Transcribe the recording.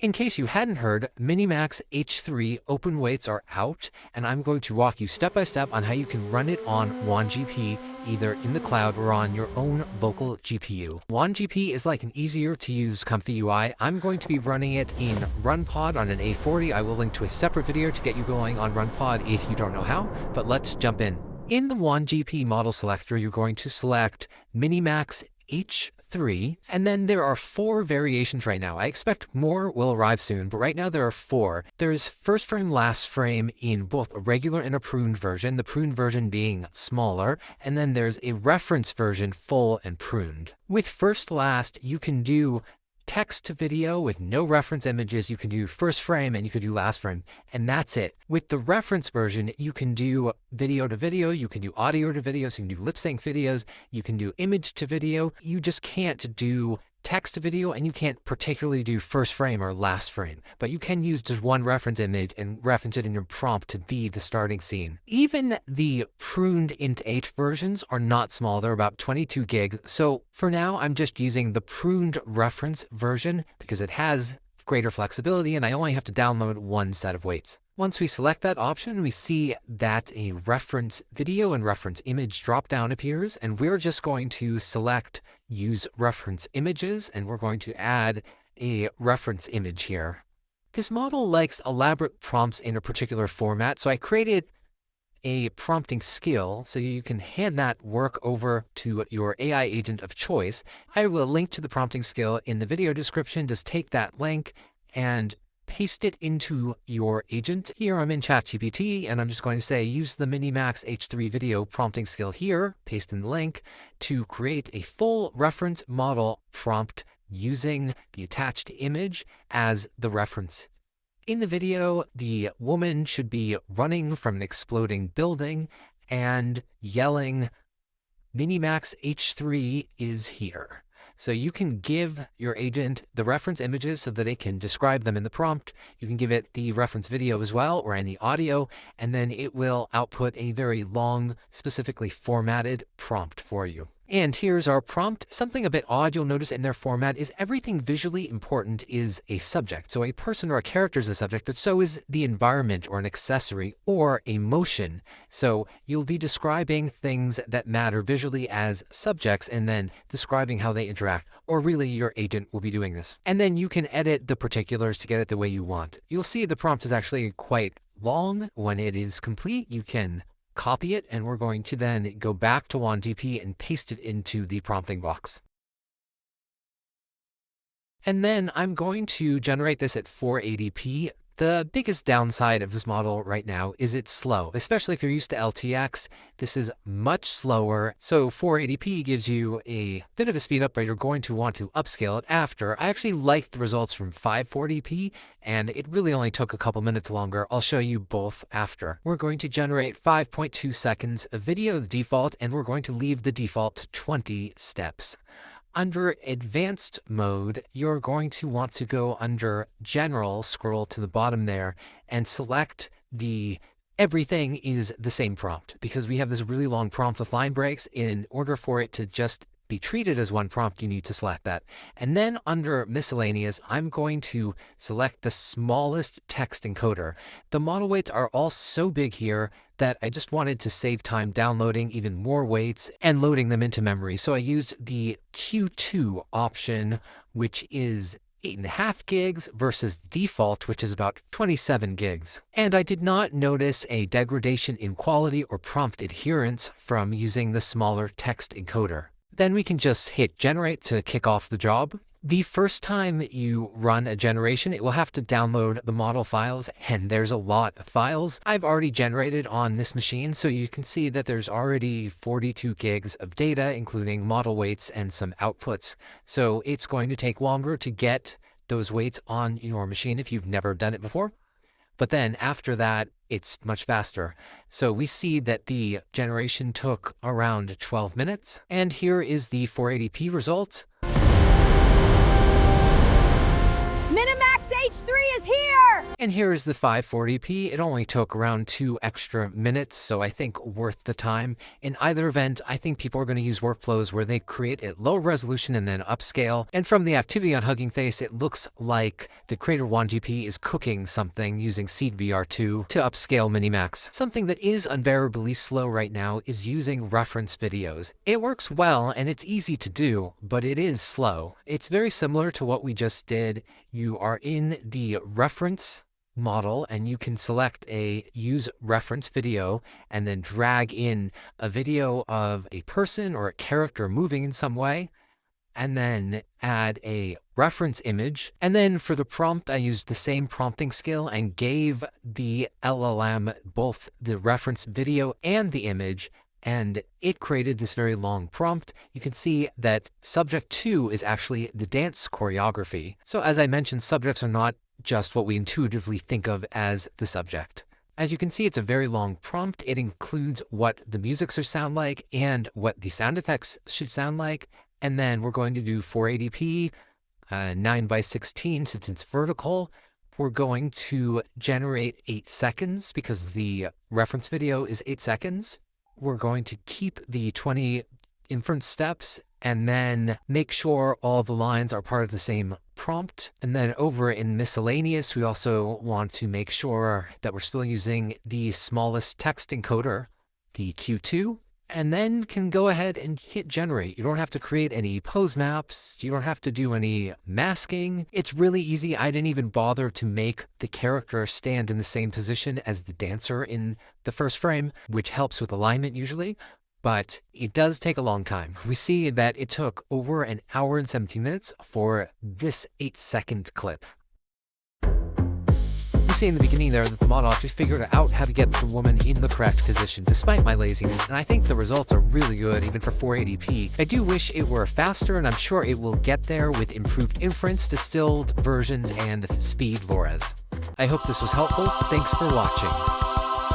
In case you hadn't heard, MiniMax H3 open weights are out, and I'm going to walk you step by step on how you can run it on Wan2GP, either in the cloud or on your own local GPU. Wan2GP is like an easier to use ComfyUI. I'm going to be running it in RunPod on an A40. I will link to a separate video to get you going on RunPod if you don't know how, but let's jump in. In the Wan2GP model selector, you're going to select MiniMax H3, and then there are 4 variations right now. I expect more will arrive soon, but right now there are 4. There's first frame, last frame in both a regular and a pruned version, the pruned version being smaller, and then there's a reference version, full and pruned. With first last, you can do text to video with no reference images. You can do first frame and you can do last frame, and that's it. With the reference version, you can do video to video, you can do audio to video, so you can do lip sync videos, you can do image to video. You just can't do text to video, and you can't particularly do first frame or last frame, but you can use just one reference image and reference it in your prompt to be the starting scene. Even the pruned int 8 versions are not small. They're about 22 gigs. So for now, I'm just using the pruned reference version because it has greater flexibility and I only have to download one set of weights. Once we select that option, we see that a reference video and reference image drop-down appears, and we're just going to select use reference images, and we're going to add a reference image here. This model likes elaborate prompts in a particular format, so I created a prompting skill so you can hand that work over to your AI agent of choice. I will link to the prompting skill in the video description. Just take that link and paste it into your agent. Here I'm in ChatGPT, and I'm just going to say use the MiniMax H3 video prompting skill here, paste in the link, to create a full reference model prompt using the attached image as the reference. In the video, the woman should be running from an exploding building and yelling, MiniMax H3 is here. So you can give your agent the reference images so that it can describe them in the prompt. You can give it the reference video as well, or any audio, and then it will output a very long, specifically formatted prompt for you. And here's our prompt. Something a bit odd you'll notice in their format is everything visually important is a subject. So a person or a character is a subject, but so is the environment or an accessory or a motion. So you'll be describing things that matter visually as subjects and then describing how they interact, or really your agent will be doing this. And then you can edit the particulars to get it the way you want. You'll see the prompt is actually quite long. When it is complete, you can copy it, and we're going to then go back to Wan2GP and paste it into the prompting box. And then I'm going to generate this at 480p. The biggest downside of this model right now is it's slow, especially if you're used to LTX. This is much slower, so 480p gives you a bit of a speed up, but you're going to want to upscale it after. I actually liked the results from 540p, and it really only took a couple minutes longer. I'll show you both after. We're going to generate 5.2 seconds of video, the default, and we're going to leave the default to 20 steps. Under advanced mode, you're going to want to go under general, scroll to the bottom there, and select the everything is the same prompt, because we have this really long prompt with line breaks. In order for it to just be treated as one prompt, you need to select that. And then under miscellaneous, I'm going to select the smallest text encoder. The model weights are all so big here that I just wanted to save time downloading even more weights and loading them into memory. So I used the Q2 option, which is 8.5 gigs versus default, which is about 27 gigs. And I did not notice a degradation in quality or prompt adherence from using the smaller text encoder. Then we can just hit generate to kick off the job. The first time you run a generation, it will have to download the model files, and there's a lot of files I've already generated on this machine, so you can see that there's already 42 gigs of data, including model weights and some outputs. So it's going to take longer to get those weights on your machine if you've never done it before. But then after that, it's much faster. So we see that the generation took around 12 minutes. And here is the 480p result. MiniMax H3 is here! And here is the 540p. It only took around 2 extra minutes, so I think worth the time. In either event, I think people are going to use workflows where they create at low resolution and then upscale. And from the activity on Hugging Face, it looks like the creator Wan2GP is cooking something using Seed VR2 to upscale MiniMax. Something that is unbearably slow right now is using reference videos. It works well and it's easy to do, but it is slow. It's very similar to what we just did. You are in the reference model and you can select a use reference video and then drag in a video of a person or a character moving in some way, and then add a reference image. And then for the prompt, I used the same prompting skill and gave the LLM both the reference video and the image, and it created this very long prompt. You can see that subject 2 is actually the dance choreography. So as I mentioned, subjects are not just what we intuitively think of as the subject. As you can see, it's a very long prompt. It includes what the music should sound like and what the sound effects should sound like. And then we're going to do 480p, 9:16 since it's vertical. We're going to generate 8 seconds because the reference video is 8 seconds. We're going to keep the 20 inference steps and then make sure all the lines are part of the same prompt. And then over in miscellaneous, we also want to make sure that we're still using the smallest text encoder, the Q2, and then can go ahead and hit generate. You don't have to create any pose maps. You don't have to do any masking. It's really easy. I didn't even bother to make the character stand in the same position as the dancer in the first frame, which helps with alignment usually. But it does take a long time. We see that it took over an hour and 17 minutes for this 8-second clip. You see in the beginning there that the model actually figured out how to get the woman in the correct position despite my laziness, and I think the results are really good even for 480p. I do wish it were faster, and I'm sure it will get there with improved inference, distilled versions, and speed LoRa's. I hope this was helpful. Thanks for watching.